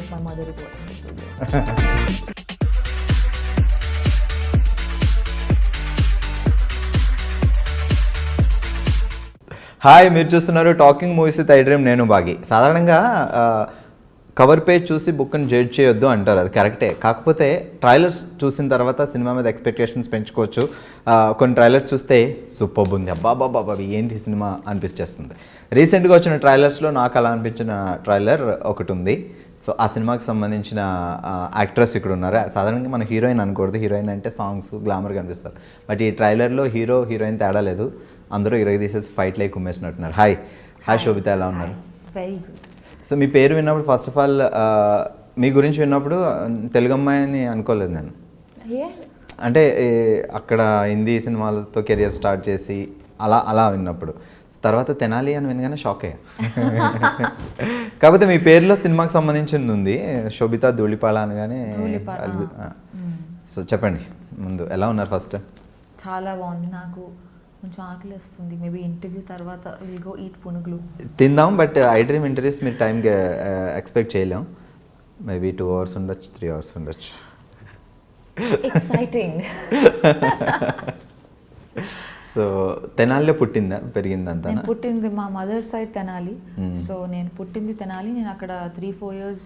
think my mother is watching this video. Hi, మీరు చూస్తున్నారు talking movies with iDream. నేను బాగి. సాధారణంగా కవర్ పేజ్ చూసి బుక్ని జడ్జ్ చేయొద్దు అంటారు, అది కరెక్టే. కాకపోతే ట్రైలర్స్ చూసిన తర్వాత సినిమా మీద ఎక్స్పెక్టేషన్స్ పెంచుకోవచ్చు. కొన్ని ట్రైలర్స్ చూస్తే సూపర్ ఉంది, అబ్బాబాబా ఏంటి సినిమా అనిపిస్తుంది. రీసెంట్గా వచ్చిన ట్రైలర్స్లో నాకు అలా అనిపించిన ట్రైలర్ ఒకటి ఉంది. సో ఆ సినిమాకి సంబంధించిన యాక్ట్రెస్ ఇక్కడ ఉన్నారు. సాధారణంగా మన హీరోయిన్ అనకూడదు, హీరోయిన్ అంటే సాంగ్స్ గ్లామర్గా అనిపిస్తారు. బట్ ఈ ట్రైలర్లో హీరో హీరోయిన్ తేడా లేదు, అందరూ ఇరగ తీసేసి ఫైట్లో కుమ్మేసినట్టున్నారు. హాయ్ శోభిత, ఎలా ఉన్నారు? Very good. సో మీ పేరు విన్నప్పుడు ఫస్ట్ ఆఫ్ ఆల్ మీ గురించి విన్నప్పుడు తెలుగు అమ్మాయి అని అనుకోలేదు నేను. అంటే అక్కడ హిందీ సినిమాలతో కెరియర్ స్టార్ట్ చేసి అలా విన్నప్పుడు, తర్వాత తెనాలి అని వినగానే షాక్ అయ్యా. కాకపోతే మీ పేరులో సినిమాకి సంబంధించింది ఉంది, శోభిత దులిపాల అనగానే. సో చెప్పండి ముందు, ఎలా ఉన్నారు? ఫస్ట్ చాలా బాగుంది. నాకు కొంచెం ఆకలి వస్తుంది. మేబీ ఇంటర్వ్యూ తర్వాత విల్ గో ఈట్ పునుగులు తిందాం. బట్ iDream ఇంటర్వ్యూస్ మీరు టైంకి ఎక్స్పెక్ట్ చేయలేం. మేబీ 2 hours ఉండొచ్చు, 3 hours ఉండొచ్చు. ఎక్సైటింగ్. సో తెనాలిలో పుట్టిందా, పెరిగిందంతా? నేను పుట్టింది మా మదర్ సైడ్ తెనాలి. సో నేను పుట్టింది తెనాలి. నేను అక్కడ 3-4 years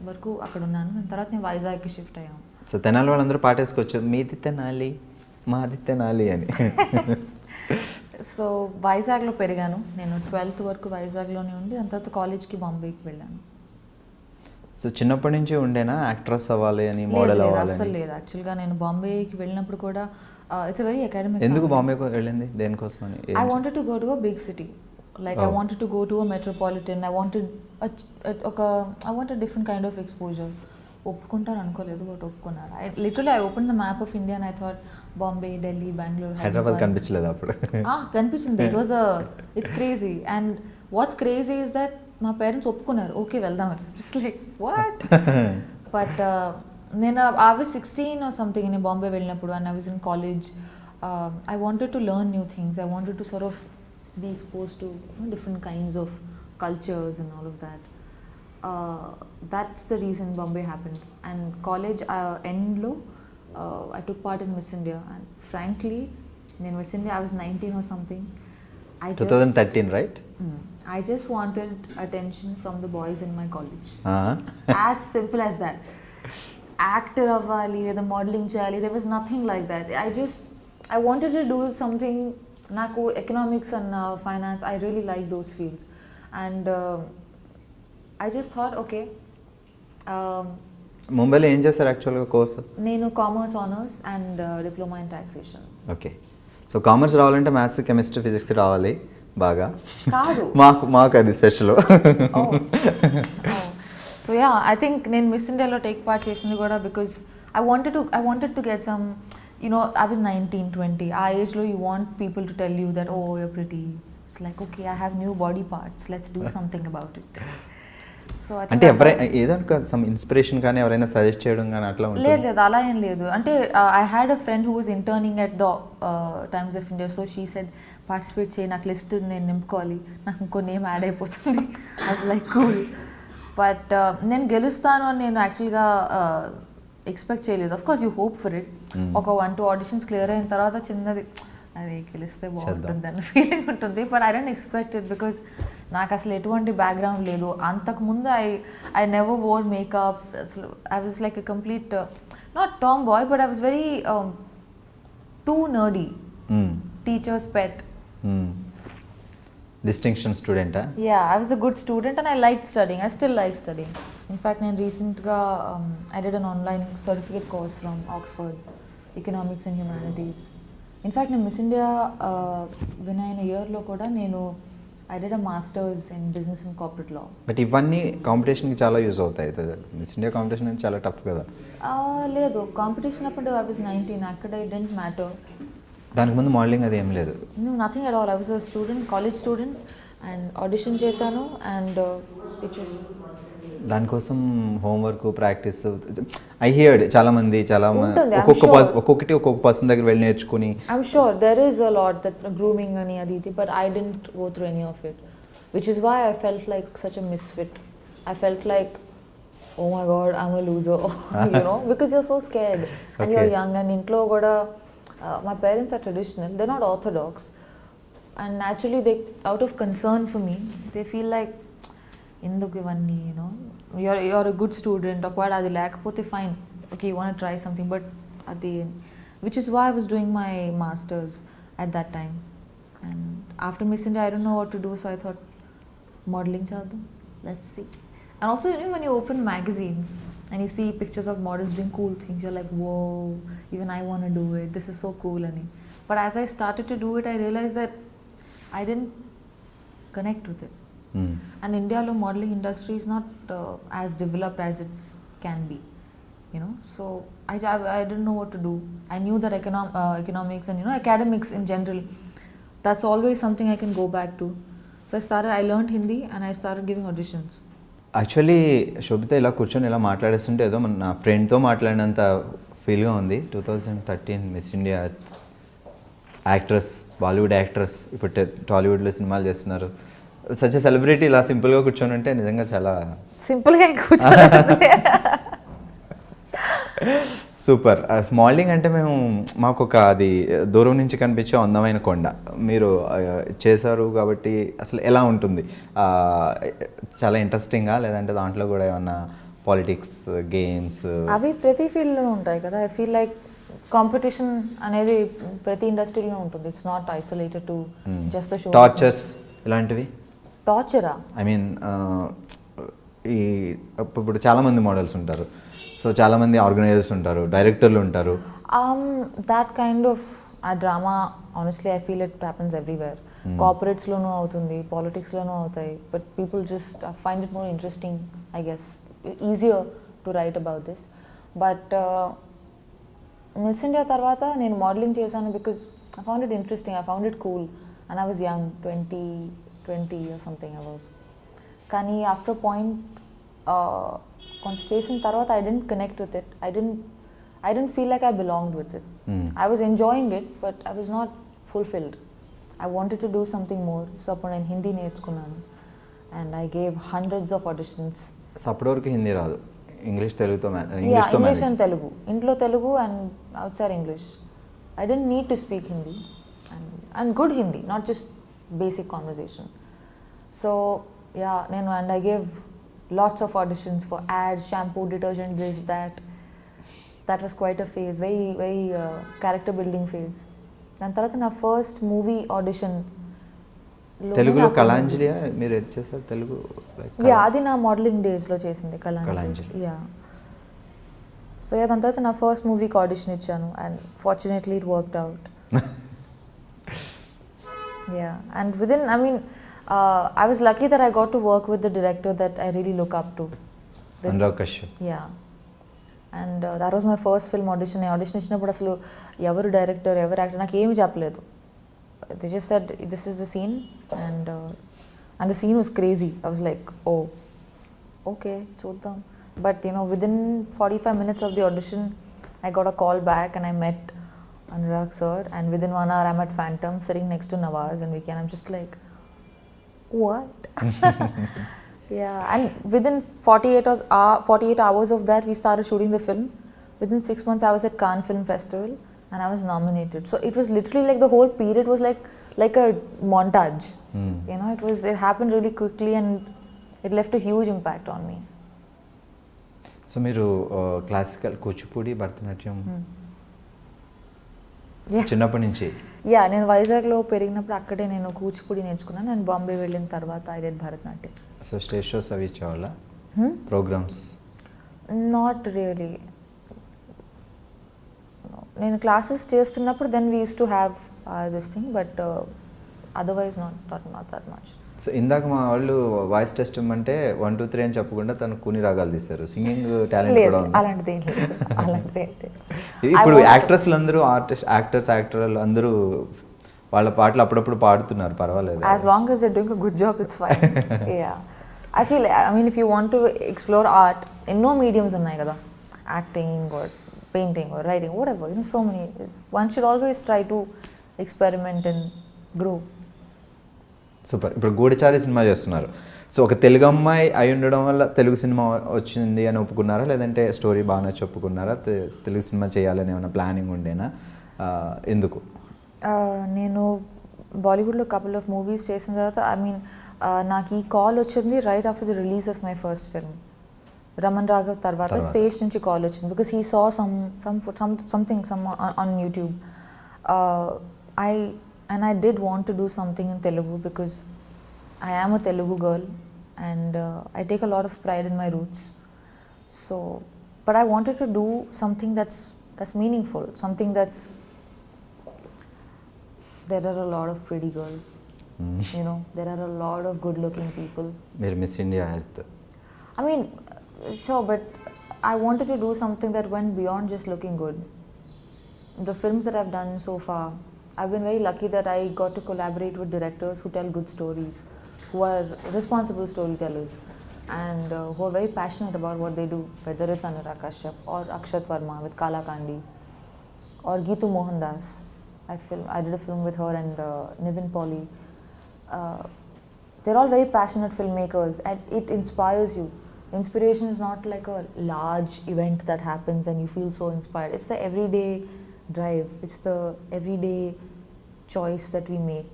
వరకు అక్కడ ఉన్నాను. దాని తర్వాత నేను వైజాగ్కి షిఫ్ట్ అయ్యాను. సో తెనాలి వాళ్ళందరూ పాటేసుకోవచ్చు, మీది తెనాలి మాది తెనాలి అని. సో వైజాగ్లో పెరిగాను. నేను 12th వరకు వైజాగ్లోనే ఉండి దాని తర్వాత కాలేజ్కి బాంబేకి వెళ్ళాను. సో చిన్నప్పటి నుంచి ఉండేనా యాక్ట్రెస్ అవ్వాలి అని, మోడల్ అవ్వాలి? అసలు లేదు. యాక్చువల్గా నేను బాంబేకి వెళ్ళినప్పుడు కూడా ఇట్స్ వెరీ అకాడమిక్. ఎందుకు బాంబేకి వెళ్ళింది, దేనికోసం అని? I wanted to go to a big city. Like I wanted to go to a metropolitan. I wanted different kind of exposure. ఒప్పుకుంటారు అనుకోలేదు, బట్ ఒప్పుకున్నారు. Literally I open the map of India and I thought Bombay, Delhi, Bengaluru, Hyderabad కనిపించలేదు అప్పుడు? కనిపించింది. It's crazy. And what's crazy is that మా parents ఒప్పుకున్నారు, okay వెళ్దాం. It's like what. But నేను I was 16 or something in Bombay వెళ్ళినప్పుడు, and I was in college. I wanted to learn new things. I wanted to sort of be exposed to different kinds of cultures and all of that. That's the reason Bombay happened. And college end lo I took part in Miss India, and frankly in Miss India I was 19 or something. 2013, right? I just wanted attention from the boys in my college. As simple as that. Actor avvali లేదా modelling చేయాలి, there was nothing like that. I wanted to do something. నాకు economics and finance, I really like those fields. And I just thought, okay. ముంబైలో ఏం చేస్తారు యాక్చువల్గా course? నేను commerce honours and diploma in taxation. Okay. So commerce రావాలంటే maths, chemistry, physics రావాలి బాగా. కాదు, మాకు అది special. So yeah, I think నేను మిస్ ఇండియాలో టేక్ పార్ట్ చేసింది కూడా because I wanted to get some, I was 19-20. ఆ ఏజ్లో you want people to tell you that, oh you're pretty. It's like, okay, I have new body parts, let's do something about it. So అంటే ఏదో some inspiration కానీ ఎవరైనా suggest చేయడం కానీ అట్లా ఉంటుంది? లేదు, అలా ఏం లేదు. అంటే I had a friend who was interning at the Times of India. So she said, participate చేయి, నాకు లిస్ట్ నేను నింపుకోవాలి, నాకు ఇంకో నేమ్ యాడ్ అయిపోతుంది. I was like cool. But నేను గెలుస్తాను అని నేను యాక్చువల్గా ఎక్స్పెక్ట్ చేయలేదు. Of course you hope for it. ఒక 1-2 ఆడిషన్స్ క్లియర్ అయిన తర్వాత చిన్నది, అది గెలిస్తే బాగుంటుంది అన్న ఫీలింగ్ ఉంటుంది. But I don't expect it because నాకు అసలు ఎటువంటి బ్యాక్గ్రౌండ్ లేదు. అంతకుముందు ఐ నెవర్ వోర్ మేకప్. అసలు I was like a complete not tomboy, but I was very too nerdy, teacher's pet. Distinction స్టూడెంటా? Yeah, I was a good student and I liked studying. I still like studying. In fact, నేను రీసెంట్గా I did an online certificate course from Oxford, Economics and Humanities. In fact, నేను miss India win అయిన ఇయర్లో కూడా నేను I did a master's in business and corporate law. But ఇవన్నీ కాంపిటీషన్కి చాలా use అవుతాయి. మిస్ ఇండియా కాంపిటీషన్ అనేది చాలా టఫ్ కదా? లేదు, కాంపిటీషన్ అప్పుడు I was 19. అక్కడ it didn't matter. దానికి ముందు మోడలింగ్ అది ఏం లేదు? No, nothing at all. I was a student, college student, and audition చేశాను, and it was. దానికోసం హోంవర్క్, ప్రాక్టీస్, ఐ హియర్డ్ చాలా ఒక్కొక్కటి ఒక్కొక్క పర్సన్ దగ్గర వెళ్ళి నేర్చుకుని. I'm sure there is a lot that grooming అని అది ఇది, but I didn't go through any of it, which is why I felt like such a misfit. I felt like oh my god, I'm a loser, you know, because you're so scared and you're Okay. young and intlo kuda my parents are traditional, they're not orthodox, and naturally they, out of concern for me, they feel like ఎందుకు ఇవన్నీ, you know, you're a good student, ఒకవేళ అది లేకపోతే fine, okay, you want to try something, but అది, which is why I was doing my masters at that time. And after Miss India I don't know what to do, so I thought modeling చేద్దాం, let's see. And also, you know, when you open magazines and you see pictures of models doing cool things, you're like, whoa, even I want to do it, this is so cool. But as I started to do it, I realized that I didn't connect with it. And India lo modeling industry is not as developed as it can be, you know. So I didn't know what to do. I knew that economics and, you know, academics in general, that's always something I can go back to. So I learned Hindi and I started giving auditions. Actually Sobhita ఇలా కూర్చొని ఇలా మాట్లాడేస్తుంటే ఏదో నా ఫ్రెండ్తో మాట్లాడినంత ఫీల్గా ఉంది. 2013 miss India actress, Bollywood actress, ఇప్పుడు టాలీవుడ్లో సినిమాలు చేస్తున్నారు. సచ్ ఎ సెలబ్రిటీ ఇలా సింపుల్గా కూర్చొని ఉంటే నిజంగా చాలా సింపుల్గా కూర్చోండి. సూపర్. మోడలింగ్ అంటే మాకు ఒక అది దూరం నుంచి కనిపించే అందమైన కొండ మీరు చేశారు కాబట్టి అసలు ఎలా ఉంటుంది? చాలా ఇంట్రెస్టింగ్గా, లేదంటే దాంట్లో కూడా ఏమన్నా పాలిటిక్స్, గేమ్స్ అవి ప్రతి ఫీల్డ్లో ఉంటాయి కదా. ఐ ఫీల్ లైక్ కాంపిటీషన్ అనేది ప్రతి ఇండస్ట్రీలో ఉంటుంది. It's not isolated to just the show. Tortures ఇలాంటివి? టార్చరా? ఐ మీన్ ఈ ఇప్పుడు చాలామంది మోడల్స్ ఉంటారు, సో చాలామంది ఆర్గనైజర్స్ ఉంటారు, డైరెక్టర్లు ఉంటారు. That kind of a drama honestly I feel it happens everywhere. కార్పొరేట్స్లోనూ అవుతుంది, పాలిటిక్స్లోనూ అవుతాయి, but people just find it more interesting, I guess easier to write about this. But Miss India తర్వాత నేను మోడలింగ్ చేశాను because I found it interesting, I found it cool, and I was young, 20 or something I was. కానీ after point కొంత చేసిన తర్వాత I didn't connect with it. I dent feel like I belonged with it. I was enjoying it, but I was not fulfilled. I wanted to do something more. So అప్పుడు నేను హిందీ నేర్చుకున్నాను and I gave hundreds of auditions. So అప్పటి వరకు హిందీ రాదు, English తెలుగుతో English and Telugu, ఇంట్లో Telugu and outside English. I don't need to speak Hindi and good Hindi, not just basic conversation. So yeah, and I gave lots of auditions for ads, shampoo, detergent, this, that. That was quite a phase, very character building phase. దాని తర్వాత నా first movie audition తెలుగులో కళాంజలి మీరు ఏది చేశారు? తెలుగు అది నా modelling డేస్లో చేసింది కళాంజలి. యా. సో దాని తర్వాత నా ఫస్ట్ మూవీకి ఆడిషన్ ఇచ్చాను and fortunately it worked out. Yeah, and within, I mean, I was lucky that I got to work with the director that I really look up to. Anurag Kashyap. Yeah. And that was my first film audition. I audition ఇచ్చినప్పుడు అసలు ఎవరు director, ఎవరు actor నాకు ఏమి చెప్పలేదు. They just said, this is the scene, and the scene was crazy. I was like, oh, okay, చూద్దాం. But you know, within 45 minutes of the audition, I got a call back and I met Anurag sir, and within 1 hour I'm at Phantom sitting next to Nawaz and Vicky, and I'm just like, what? Yeah, and within 48 hours of that we started shooting the film. Within 6 months I was at Cannes Film Festival and I was nominated. So it was literally like the whole period was like a montage. You know, it happened really quickly and it left a huge impact on me. So మీరు classical, Kuchipudi, Bharatanatyam చిన్నప్పటి నుంచి? Yeah, నేను వైజాగ్లో పెరిగినప్పుడు అక్కడే నేను కూచిపూడి నేర్చుకున్నాను. నేను బాంబే వెళ్ళిన తర్వాత I did Bharatanatyam. So stage shows అవి ఇచ్చేవాళ్ళ ప్రోగ్రామ్స్? Not really. నేను క్లాసెస్ చేస్తున్నప్పుడు then we use to have this thing, but otherwise not that much. So ఇందాక మా వాళ్ళు వాయిస్ టెస్ట్ ఇమ్మంటే 1 2 3 అని చెప్పకుండా తను కొన్ని రాగాలు తీశారు. సింగింగ్ టాలెంట్ కూడా ఉంది? అలాంటిది అలాంటిది. ఇప్పుడు యాక్ట్రెస్లు అందరూ యాక్టర్లు అందరూ వాళ్ళ పాటలు అప్పుడప్పుడు పాడుతున్నారు, పర్వాలేదు. As long as they're doing a good job, it's fine. Yeah, I feel, I mean, if you want to explore art, ఎన్నో మీడియమ్స్ ఉన్నాయి కదా, acting or painting or writing, whatever, you know, so many. One should always try to experiment and grow. Super. ఇప్పుడు గూఢచారి cinema చేస్తున్నారు. So ఒక తెలుగు అమ్మాయి అయి ఉండడం వల్ల తెలుగు సినిమా వచ్చింది అని ఒప్పుకున్నారా, లేదంటే స్టోరీ బాగా నచ్చి ఒప్పుకున్నారా, తెలుగు సినిమా చేయాలని ఏమైనా ప్లానింగ్ ఉండేనా, ఎందుకు? నేను బాలీవుడ్లో కపుల్ ఆఫ్ మూవీస్ చేసిన తర్వాత నాకు ఈ కాల్ వచ్చింది right after the release of my first film Raman Raghav తర్వాత సేష్ నుంచి కాల్ వచ్చింది, because he saw something on YouTube. I did want to do something in Telugu because I am a Telugu girl and I take a lot of pride in my roots. So, but I wanted to do something that's meaningful, something that's, there are a lot of pretty girls, you know, there are a lot of good looking people. Mere Miss India Earth. I mean, sure, but I wanted to do something that went beyond just looking good. The films that I've done so far, I've been very lucky that I got to collaborate with directors who tell good stories, who are responsible storytellers, and who are very passionate about what they do, whether it's Anurag Kashyap or Akshat Verma with Kala Kandi, or Geetu Mohandas. I did a film with her and Nivin Pauly. They're all very passionate filmmakers, and it inspires you. Inspiration is not like a large event that happens and you feel so inspired. It's the everyday drive, it's the everyday choice that we make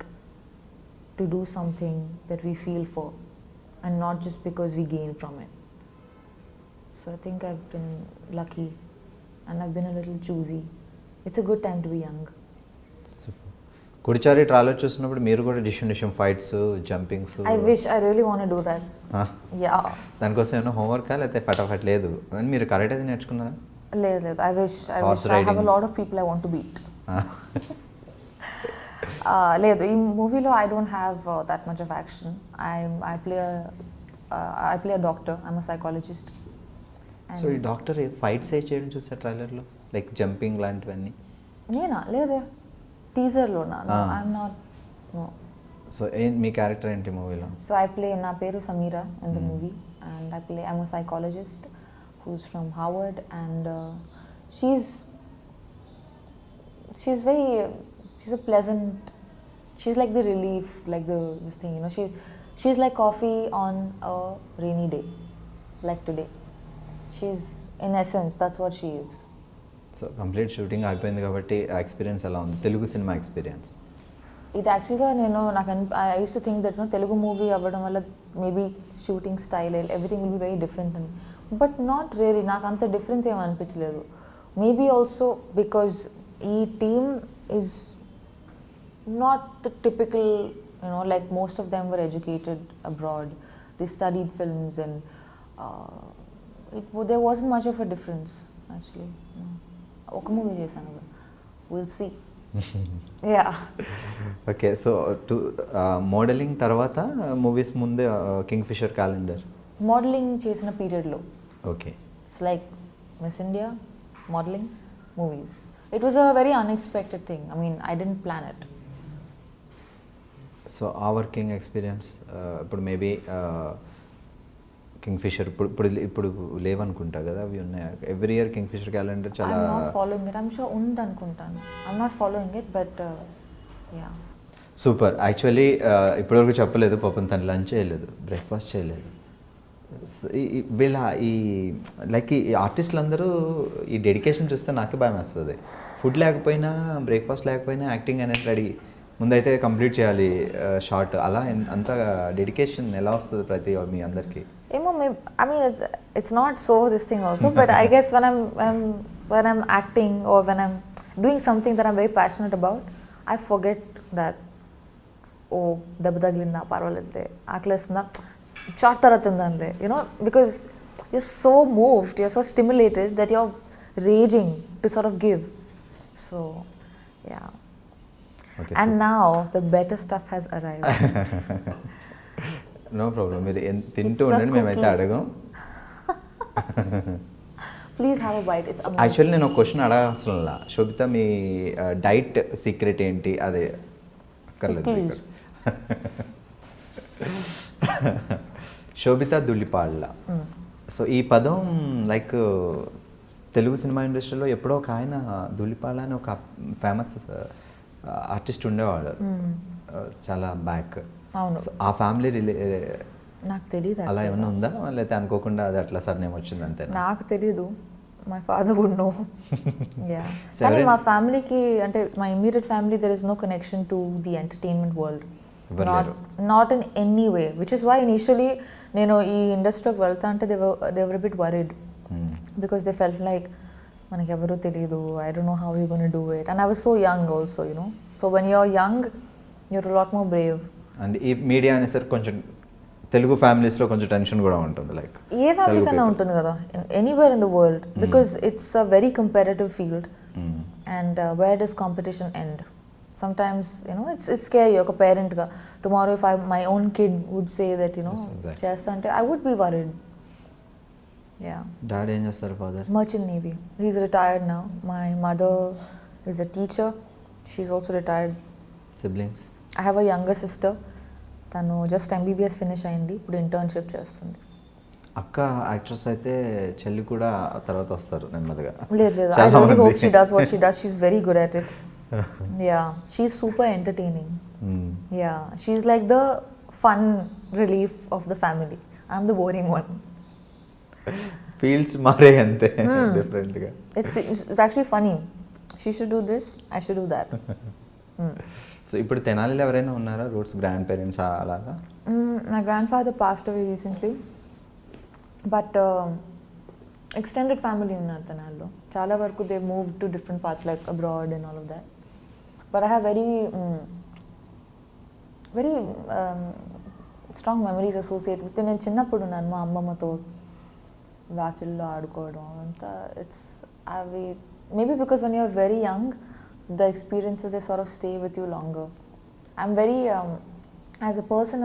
to do something that we feel for, and not just because we gain from it. So I think I've been lucky and I've been a little choosy. It's a good time to be young. Goodachari trailer చూసినప్పుడు మీరు కూడా డిషన్ fights, jumpings, I really want to do that. Yeah. దానికోసం ఏమైనా హోంవర్కా లేకపోతే ఫటాఫట్ లేదు అని మీరు కరెక్ట్ అయితే నేర్చుకున్నారా? లేదు. I wish I have a lot of people I want to beat. లేదు, ఈ మూవీలో I don't have that much of action. I play a doctor. I'm a psychologist. So ఈ డాక్టర్ ఫైట్స్ ఏ చేయడం చూసా ట్రైలర్లో, లైక్ జంపింగ్ లాంటివన్నీ? నేనా? లేదు, టీజర్లోనా? I'm not. నో. సో మీ క్యారెక్టర్ ఏంటి మూవీలో? సో నా పేరు Sameera in the movie, and I'm a psychologist who's from Harvard, and she's a pleasant, she's like the relief, like this thing, you know, she's like coffee on a rainy day, like today. She's, in essence, that's what she is. So complete shooting అయిపోయింది కాబట్టి ఆ experience ఎలా ఉంది, Telugu cinema experience? ఇది యాక్చువల్గా I used to think that Telugu movie అవ్వడం వల్ల maybe shooting style everything will be very different అని, బట్ నాట్ రియలీ. నాకు అంత డిఫరెన్స్ ఏమీ అనిపించలేదు. మేబీ ఆల్సో బికాజ్ ఈ team is not the typical, like most of them were educated abroad. They studied films and there wasn't much of a difference actually. ఒక movie చేశాను, we'll see. Yeah. Okay, so modelling తర్వాత movies ముందే Kingfisher calendar modelling చేసిన పీరియడ్లో. Okay. It's like Miss India, modeling, movies. It was a very unexpected thing. I mean, I didn't plan it. So ఆ working experience ఇప్పుడు maybe Kingfisher ఇప్పుడు లేవనుకుంటా కదా, అవి ఉన్నాయి ఎవ్రీ ఇయర్ కింగ్ఫిషర్ క్యాలెండర్ చాలా. I'm not following it. I'm sure ఉంది అనుకుంటాను. I'm not following it, but yeah. Super. Actually ఇప్పటివరకు చెప్పలేదు పాపం, తను లంచ్ చేయలేదు, బ్రేక్ఫాస్ట్ చేయలేదు. వీళ్ళ లైక్ ఈ ఆర్టిస్టులు అందరూ ఈ డెడికేషన్ చూస్తే నాకే భయం వేస్తుంది. ఫుడ్ లేకపోయినా, బ్రేక్ఫాస్ట్ లేకపోయినా యాక్టింగ్ అనేది రెడీ, ముందైతే కంప్లీట్ చేయాలి షార్ట్, అలా అంత డెడికేషన్ ఎలా వస్తుంది ప్రతి మీ అందరికీ? ఏమో, I mean, it's not so this thing also, but I guess when I'm acting or when I'm doing something that I'm very passionate about, I forget that, oh, దెబ్బ తగిలిందా, పర్వాలేదులే, ఆకలేస్తుందా, చాట్ తర్వాత తిందాంలే, because you're so moved, you're so stimulated that you're raging to sort of give. So, yeah. Okay, and now the better stuff has arrived. No problem, మీరు తింటూ ఉండండి, మేమైతే అడగం. Please have a bite. It's actually నేను ఒక question అడగాల్సిన, శోభిత మీ diet secret ఏంటి? అదే అక్కర్లేదు ఇక్కడ. శోభిత దులిపాళ్ళ. సో ఈ పదం లైక్ తెలుగు సినిమా ఇండస్ట్రీలో ఎప్పుడో ఒక ఆయన దులిపాళ్ళ అని ఒక ఫేమస్ ఆర్టిస్ట్ ఉండేవాడు చాలా బ్యాక్. అవును. ఆ ఫ్యామిలీ నాకు తెలియదు అలా ఏమైనా ఉందా లేకపోతే అనుకోకుండా అది అట్లా సర్నేమ్ వచ్చింది అంతే? నాకు తెలీదు, my father would know. Yeah, కానీ మా ఫ్యామిలీకి అంటే my immediate family there is no connection to the entertainment world, not in any way, which is why initially నేను ఈ ఇండస్ట్రీలోకి వెళ్తా అంటే they were bit worried because they felt like మనకి ఎవరూ తెలియదు, I don't know how you gonna do it, and I was so young also, you know. So when you are young you're lot more Brave. And ఈ media అనేసరికి కొంచెం తెలుగు ఫ్యామిలీస్లో కొంచెం tension కూడా ఉంటుంది, లైక్ ఏ ఫ్యామిలీ కన్నా ఉంటుంది కదా, anywhere in the world, because it's a very comparative field, and where does competition end? Sometimes, you know, it's scary. Oka parent ga tomorrow if my own kid would say that, you know, chesta ante I would be worried. Yeah. Dad em chestaru father? Merchant Navy. He's retired now. My mother is a teacher. She's also retired. Siblings? I have a younger sister. Tanu just MBBS finish ayindi. Ippudu internship chestundi. అక్క actress అయితే చెల్లి కూడా తర్వాత వస్తారు నెమ్మదిగా. లేదు లేదు, I really hope she does what she does. She's very good at it. Yeah, she's super entertaining. Yeah, she's like the fun relief of the family. I'm the boring one. Fields మారే అంతే different గా. It's actually funny. She should do this, I should do that. So ఇప్పుడు తెనాలిలో ఎవరైనా ఉన్నారా roots grand parents అలాగా? My grandfather passed away recently, but extended family ఉన్నారు తెనాలిలో. చాలా వరకు they moved to different parts like abroad and all of that. But I have very strong memories associated with నేను చిన్నప్పుడు ఉన్నాను మా అమ్మమ్మతో వాకిల్లో ఆడుకోవడం అంతా. ఇట్స్ అవి maybe because when you're very young the experiences they sort of stay with you longer. I'm very as a person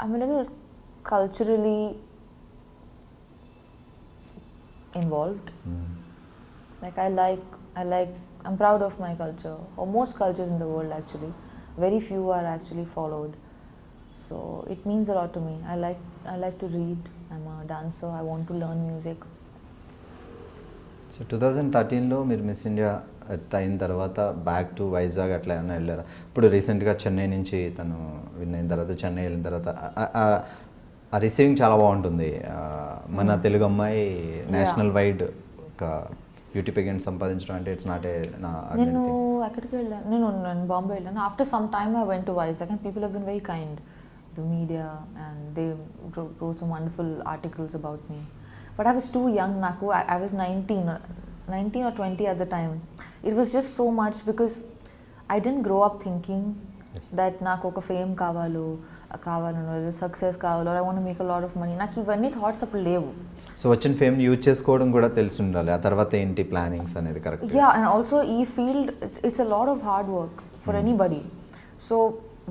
I'm a little culturally involved. Like I'm proud of my culture, or most cultures in the world actually. Very few are actually followed. So it means a lot to me. I like to read. I'm a dancer. I want to learn music. So 2013లో మీరు Miss India అయిన తర్వాత back to Vizag అట్లా ఏమైనా వెళ్ళారా? ఇప్పుడు రీసెంట్గా చెన్నై నుంచి తను విన్ అయిన తర్వాత చెన్నై వెళ్ళిన తర్వాత ఆ రిసీవింగ్ చాలా బాగుంటుంది. మన తెలుగు అమ్మాయి నేషనల్ వైడ్ ఒక బ్యూటీ పెగెంట్ సంపాదించడం అంటే ఇట్స్ నాట్ ఏ నేను అక్కడికి వెళ్ళాను, నేను బాంబే వెళ్ళాను. After some time I went to Vizag and people have been very kind, the media, and they wrote some wonderful articles about me. But I was too young. I was 19 or 20 at the time. It was just so much because I didn't grow up thinking that నాకు ఒక fame కావాలో success కావాలో, I want to make a lot of money. నాకు ఇవన్నీ thoughts అప్పుడు లేవు. So వచ్చిన fame use చేసుకోవడం కూడా తెలిసి ఉండాలి. ఆ తర్వాత ఏంటి ప్లానింగ్స్ అనేది కరెక్ట్. యా, అండ్ ఆల్సో ఈ field it's a lot of hard work for anybody. So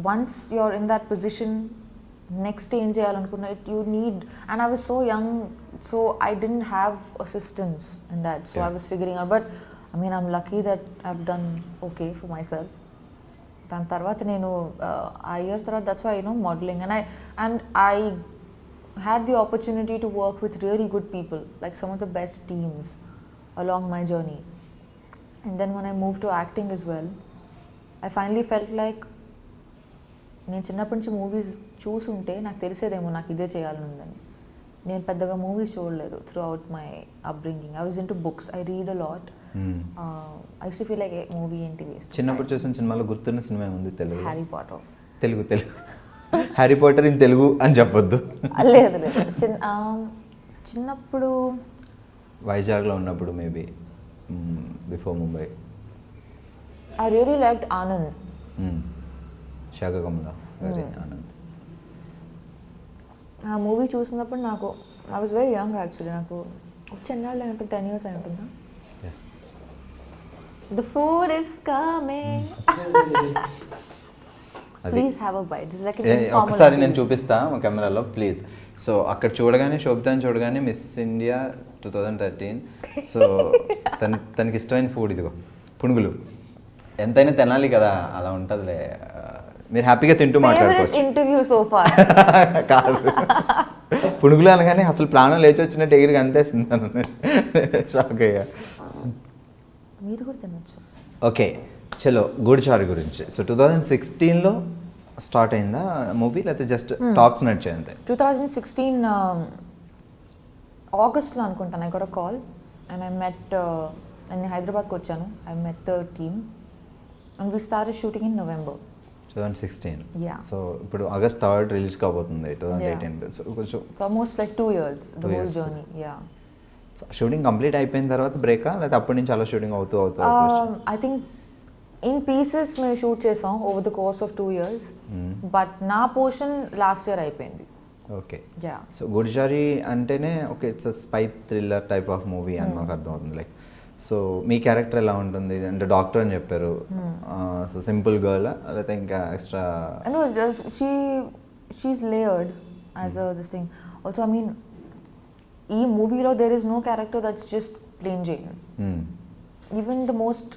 once you are in that position, next ఏం చేయాలనుకున్నా you need, and I was so young, so I didn't have assistance in that, so I was figuring out. But I mean I'm lucky that I have done okay for myself. దాని తర్వాత నేను ఆ year తర్వాత that's why modelling, and I had the opportunity to work with really good people, like some of the best teams along my journey. And then when I moved to acting as well, I finally felt like నేను చిన్నప్పటి నుంచి movies చూసుంటే నాకు తెలిసేదేమో నాకు ఇదే చేయాలని ఉందని. నేను పెద్దగా మూవీస్ చూడలేదు throughout my upbringing. I was into books, I read a lot. I use to feel like movie ఏంటి వేస్ట్. చిన్నప్పుడు చూసిన సినిమాలో గుర్తున్న సినిమా ఉంది Telugu? Harry Potter. Telugu Harry Potter in Telugu అని చెప్పొద్దు. లేదు చిన్నప్పుడు వైజాగ్లో ఉన్నప్పుడు maybe before Mumbai. I really liked Anand. శాఖకమల గారి ఆనంద్. ఆ మూవీ చూసినప్పుడు నాకు I was very young actually. నాకు చెన్నాళ్ళు అయి ఉంటుంది, 10 years అయి ఉంటుందా. The food is coming, please have a bite. ఒకసారి నేను చూపిస్తా మా కెమెరాలో ప్లీజ్. సో అక్కడ చూడగానే శోభితాని చూడగానే మిస్ ఇండియా 2013. సో తనకి ఇష్టమైన ఫుడ్ ఇదిగో పునుగులు. ఎంతైనా తినాలి కదా, అలా ఉంటుందిలే. మీరు హ్యాపీగా తింటూ మాట్లాడుకోవచ్చు. ఇంటర్వ్యూ సో ఫార్ కాదు, పునుగులు అనగానే అసలు ప్రాణం లేచి వచ్చినట్టు ఎగిరికి అంతేస్తున్నాను. షాక్ అయ్యా. మీరు కూడా తినొచ్చు. ఓకే, చలో గూడిచారు గురించి. సో 2016లో స్టార్ట్ అయిందా మూవీ, లేకపోతే జస్ట్ టాక్స్ నడిచాయి అంతే? 2016 ఆగస్ట్లో అనుకుంటాను. I got a call and I met, నేను హైదరాబాద్కి వచ్చాను. I met the team and we started shooting in November 2016. Yeah. So ఇప్పుడు ఆగస్ట్ 3 రిలీజ్ కాబోతుంది 2018. సో కొంచెం it's almost like 2 years the whole journey. Yeah. Shooting complete అయిపోయిన తర్వాత బ్రేకా, లేకపోతే అప్పటి నుంచి అలా షూటింగ్ అవుతూ ఐ థింక్ ఇన్ పీసెస్ మేము షూట్ చేసాం over the course of 2 years, but నా పోర్షన్ లాస్ట్ ఇయర్ అయిపోయింది. ఓకే. యా. సో గుడిచారి అంటేనే okay it's spy thriller type of movie అని మాకు అర్థమవుతుంది. లైక్ సో మీ క్యారెక్టర్ ఎలా ఉంటుంది అంటే డాక్టర్ అని చెప్పారు, సో సింపుల్ గర్ల్ లేకపోతే ఇంకా extra? No, she's layered as a this thing. Also, I mean, ఈ మూవీలో there is no character that's just plain Jane. Even the most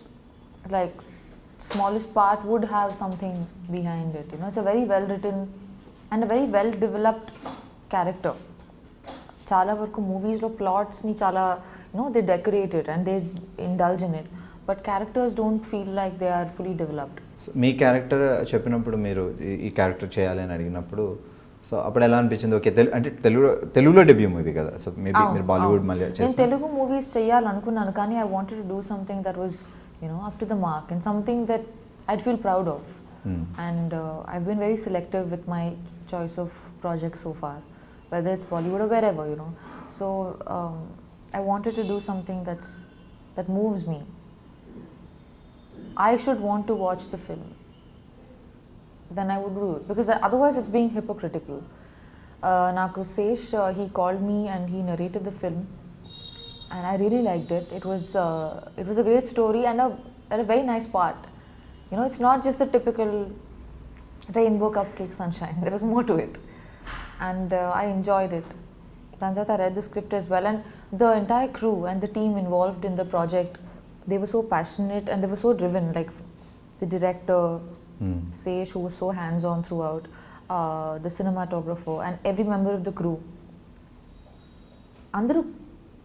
like smallest part would have something behind it. You know, it's a very well written and a very well developed character. చాలా వరకు మూవీస్లో ప్లాట్స్ని చాలా they decorate it and they indulge in it, but characters don't feel like they are fully developed. So మీ character చెప్పినప్పుడు మీరు ఈ character చేయాలి అని అడిగినప్పుడు సో అప్పుడు ఎలా అనిపించింది? ఓకే అంటే తెలుగులో డెబ్యూ మూవీ కదా, సో మేబీ మీరు బాలీవుడ్ మళ్ళీ నేను తెలుగు మూవీస్ చేయాలనుకున్నాను, కానీ I wanted to do something that was up to the mark and something that I'd feel proud of. And I've been very selective with my choice of projects so far, whether it's Bollywood or wherever, so I wanted to do something that moves me. I should want to watch the film, then I would do it, because otherwise it's being hypocritical. Naku Sesh, he called me and he narrated the film and I really liked it. It was a great story and a very nice part. It's not just the typical rainbow cupcake sunshine. There was more to it, and I enjoyed it. Then I read the script as well, and the entire crew and the team involved in the project, they were so passionate and they were so driven. Like the director, Sesh, who was so hands-on throughout, the cinematographer and every member of the crew. Andaru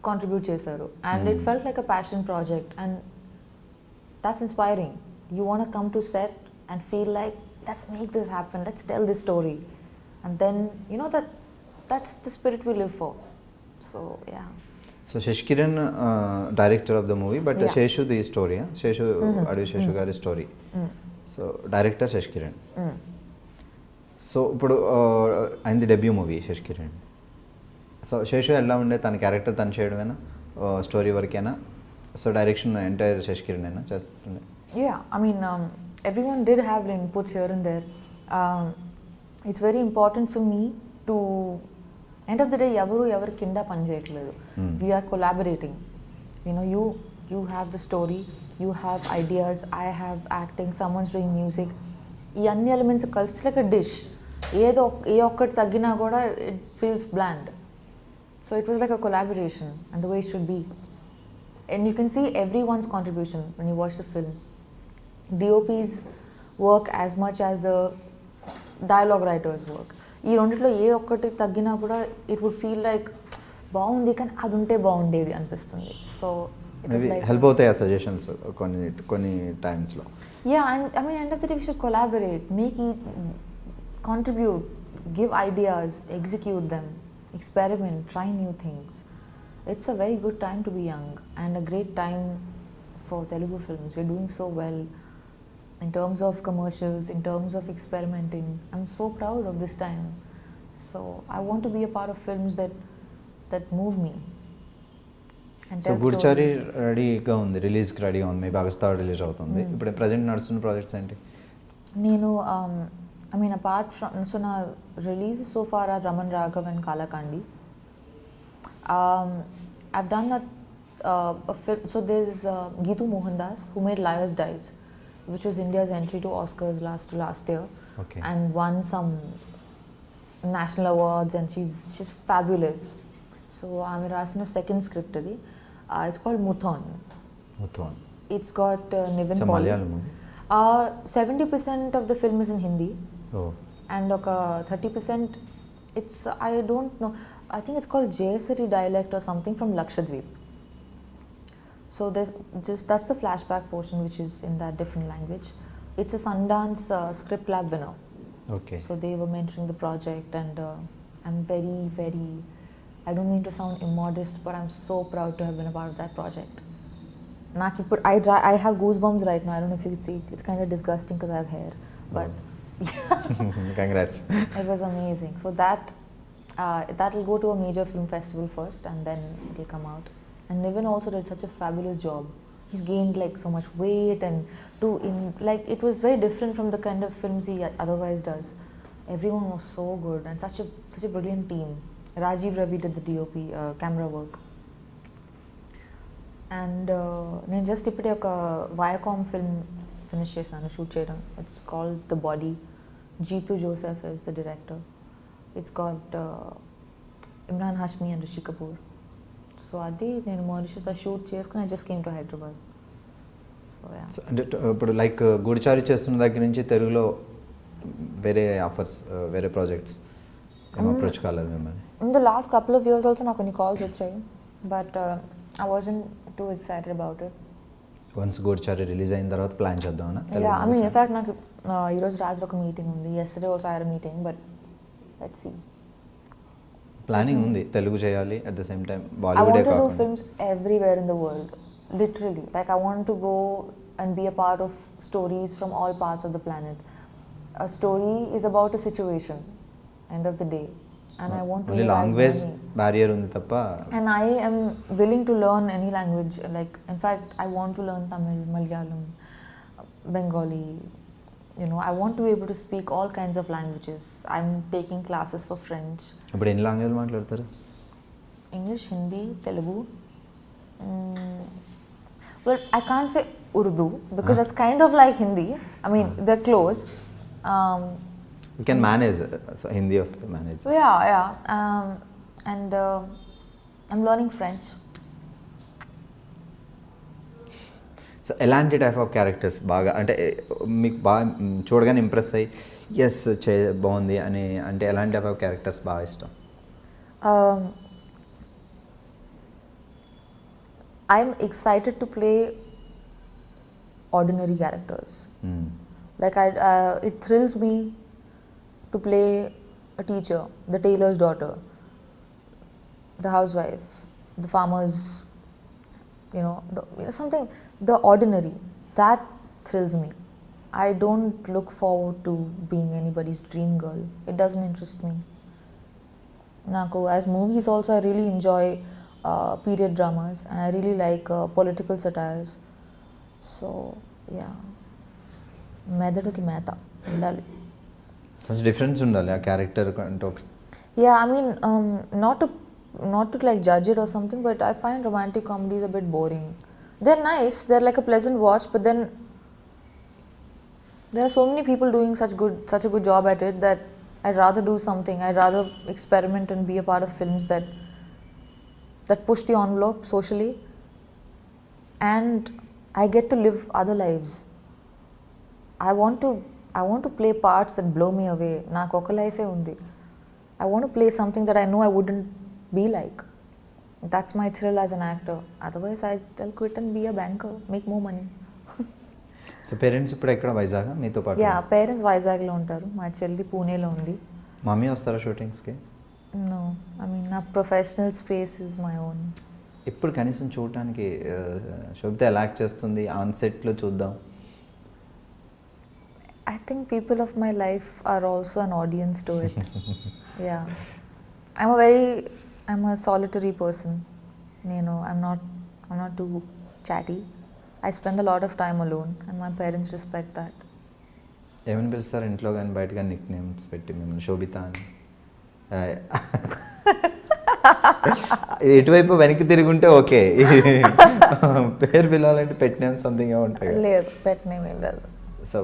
contribute chesaru, and it felt like a passion project, and that's inspiring. You want to come to set and feel like, let's make this happen, let's tell this story, and then that's the spirit we live for. So yeah. So Sashikiran director of the movie, but Seshu the story, Seshu Adivi Seshu గారి story. So director Sashikiran. So ఇప్పుడు అయింది debut movie Sashikiran. So Seshu ఎలా ఉండే, తన character తను చేయడమేనా, story వరకేనా? So direction entire Sashikiran అయినా చేస్తుండే? Yeah, I mean, everyone did have inputs here and there. It's very important for me to, end of the day, ఎవరు కింద పని చేయట్లేదు. We are collaborating. You have the story, you have ideas, I have acting, someone's doing music. ఈ అన్ని elements కలిసి like a dish. ఏ ఒక్కటి తగ్గినా కూడా it feels bland. So it was like a collaboration, and the way it should be. And you can see everyone's contribution when you watch the film. DOP's work as much as the dialogue writers work. ఈ రెండిట్లో ఏ ఒక్కటి తగ్గినా కూడా it would feel like బాగుంది కానీ అది ఉంటే బాగుండేది అనిపిస్తుంది. సో హెల్ప్ అవుతాయి ఆ సజెషన్స్ కొన్ని టైమ్స్లో. Yeah, and I mean end of the day we should collaborate, make ఈ contribute, give ideas, execute them, experiment, try new things. It's a very good time to be young and a great time for Telugu films. We're doing so well in terms of commercials, in terms of experimenting. I'm so proud of this time. So I want to be a part of films that move me. So Goodachari రెడీగా ఉంది, రిలీజ్కి రెడీగా ఉంది, maybe August 3 release అవుతుంది. ఇప్పుడు present నడుస్తున్న projects ఏంటి? నేను I mean, apart from, so now releases so far are Raman Raghav and Kalakandi. I've done a film, so there's Geetu Mohandas who made Liars Dies, which was India's entry to Oscars last year. Okay. And won some national awards, and she's fabulous. So I'm writing a second script. It's called Muthon. It's got Nivin Paul. It's a Malayalam movie. 70% of the film is in Hindi. Oh. And 30% it's, I don't know, I think it's called Jayasari dialect or something from Lakshadweep. So that's the flashback portion which is in that different language. It's a Sundance Script Lab winner. Okay. So they were mentoring the project, and I'm very, very, I don't mean to sound immodest, but I'm so proud to have been a part of that project. I have goosebumps right now. I don't know if you can see it. It's kind of disgusting because I have hair, but congrats. it was amazing. So that will go to a major film festival first, and then it will come out. And Niven also did such a fabulous job. He's gained like so much weight, and it was very different from the kind of films he otherwise does. Everyone was so good, and such a brilliant team. Rajiv Ravi did the DOP, camera work. And నేను just ఇప్పుడే ఒక Viacom film finish చేశాను shoot చేయడం. It's called the body. Jitu Joseph is the director. It's got Imran Hashmi and Rishi Kapoor. So అది నేను మారిషస్లో shoot చేసుకుని I just came to Hyderabad. So అంటే ఇప్పుడు లైక్ గూడిచారి చేస్తున్న దగ్గర నుంచి తెలుగులో వేరే ఆఫర్స్, వేరే ప్రాజెక్ట్స్ ఏం అప్రోచ్ కాలేదు మిమ్మల్ని? In the last couple of years also నాకు కొన్ని కాల్స్ వచ్చాయి, but I wasn't too excited about it. Once Goodachari release అయిన తర్వాత ప్లాన్ చేద్దామన్నా? Yeah, I mean, in fact, నాకు ఈరోజు రాత్రి ఒక మీటింగ్ ఉంది. Yesterday also I had a meeting, but let's see. Planning ఉంది తెలుగు చేయాలి, at the same time I బాలీవుడే want to do కాకుండా. films everywhere in the world, literally. Like I want to go and be a part of stories from all parts of the planet. A story is about a situation, end of the day. And I want to only live as language many. Barrier ఉంది తప్ప. And I am willing to learn any language. Like, in fact, I want to learn Tamil, Malayalam, Bengali. You know, I want to be able to speak all kinds of languages. I'm taking classes for French. ఇప్పుడు ఎన్ని language మాట్లాడతారు? English, Hindi, Telugu. Well, I can't say Urdu because it's kind of like Hindi. I mean, they're close. You can manage, Hindi వస్తే manage. Yeah. And I'm learning French. So ఎలాంటి type of characters బాగా అంటే మీకు బాగా చూడగానే impress అయ్యి yes బాగుంది అని అంటే ఎలాంటి టైప్ ఆఫ్ క్యారెక్టర్స్ బాగా ఇష్టం? I'm excited to play ordinary characters. Like it thrills me to play a teacher, the tailor's daughter, the housewife, the farmer's, something, the ordinary. That thrills me. I don't look forward to being anybody's dream girl. It doesn't interest me. Naku, as movies also, I really enjoy period dramas, and I really like political satires. So, yeah. మెదడుకి మేత ఉండాలి. కొంచెం difference ఉండాలి ఆ character అంటే. Yeah, I mean, not to like judge it or something, but I find romantic comedies a bit boring. They're nice, they're like a pleasant watch, but then there are so many people doing such a good job at it that I'd rather do something. I'd rather experiment and be a part of films that push the envelope socially, and I get to live other lives. I want to play parts that blow me away. Naaku oka life e undi. I want to play something that I know I wouldn't be like. That's my thrill as an actor. Otherwise, I'll quit and be a banker, make more money. So parents ఇప్పుడు ఎక్కడ, వైజాగ్ మీతో పాటు? Yeah, parents వైజాగ్లో ఉంటారు. మా చెల్లి పూణేలో ఉంది. మమ్మీ వస్తారా షూటింగ్స్కి? No, I mean, నా professional space is my own. ఇప్పుడు కనీసం చూడటానికి శోభిత ఎలా యాక్ట్ చేస్తుంది ఆన్ సెట్లో చూద్దాం. I think people of my life are also an audience to it. Yeah. I'm a solitary person. I'm not too chatty. I spend a lot of time alone, and my parents respect that. ఏమని పిలుస్తారు ఇంట్లో కానీ బయట కానీ Nick names పెట్టి మిమ్మల్ని? శోభిత అని ఎటువైపు వెనక్కి తిరుగుంటే ఓకే, పేరు పిలవాలంటే పెట్ నేమ్ సంథింగ్ ఏమో ఉంటాయి. లేదు, పెట్ నేమ్ ఏం లేదు. సో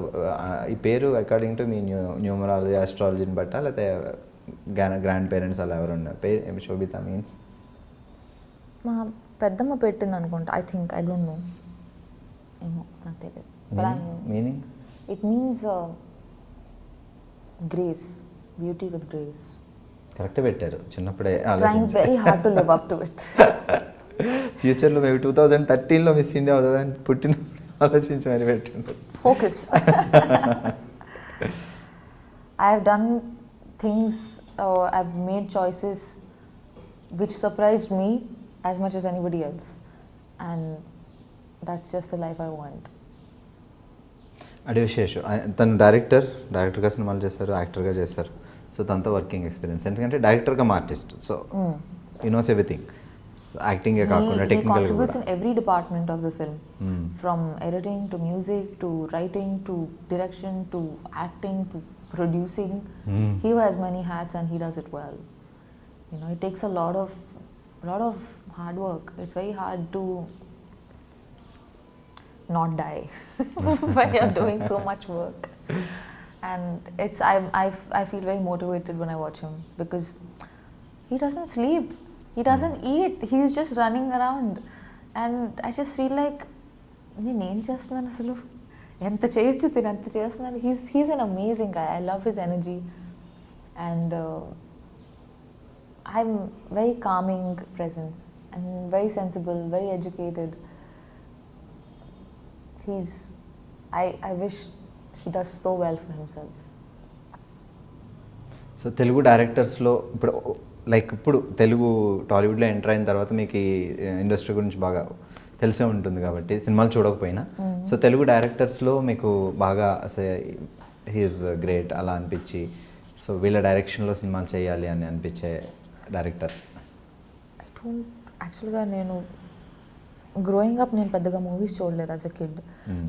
ఈ పేరు అకార్డింగ్ టు మీ న్యూమరాలజీ ఆస్ట్రాలజీని బట్టా లేకపోతే గ్రాండ్ పేరెంట్స్ అలా ఎవరు ఉన్నారు? పేరు శోభిత మీన్స్ మా పెద్దమ్మ పెట్టింది అనుకుంటా. I think, I don't no, ఏమో నాకు తెలియదు. Meaning it means grace, beauty with grace. Correct పెట్టారు. చిన్నప్పుడే trying very hard to live up to it. ఫ్యూచర్లో మేము 2013లో మిస్ ఇండియా అవుతుందని పుట్టినప్పుడు ఆలోచించి మరి పెట్టండి. Focus. I've done things, I've made choices which surprised me as much as anybody else, and that's just the life I want. అదే విశేషం తను డైరెక్టర్గా సినిమాలు చేస్తారు, యాక్టర్గా చేస్తారు. సో తనతో వర్కింగ్ ఎక్స్పీరియన్స్, ఎందుకంటే డైరెక్టర్గా ఆర్టిస్ట్, సో ఈ నోస్ ఎవ్రీథింగ్. యాక్టింగే కాకుండా He technical contributes in every department of the film, from editing to music to writing to direction to acting to producing. He wears many hats and he does it well. You know, it takes a lot of hard work. It's very hard to not die when you're doing so much work. And I feel very motivated when I watch him, because he doesn't sleep, he doesn't eat, he's just running around, and I just feel like నేను ఏం చేస్తున్నాను అసలు, ఎంత చేయొచ్చు తిని ఎంత చేస్తున్నాను. He's an amazing guy. I love his energy, and I'm very calming presence and very sensible, very educated. I wish he does so well for himself. So Telugu డైరెక్టర్స్లో ఇప్పుడు తెలుగు టాలీవుడ్లో ఎంటర్ అయిన తర్వాత మీకు ఈ ఇండస్ట్రీ గురించి బాగా తెలిసే ఉంటుంది కాబట్టి, సినిమాలు చూడకపోయినా. సో తెలుగు డైరెక్టర్స్లో మీకు బాగా హీఈస్ గ్రేట్ అలా అనిపించి, సో వీళ్ళ డైరెక్షన్లో సినిమాలు చేయాలి అని అనిపించే డైరెక్టర్స్? యాక్చువల్గా నేను గ్రోయింగ్ అప్ నేను పెద్దగా మూవీస్ చూడలేదు యాజ్ అ కిడ్.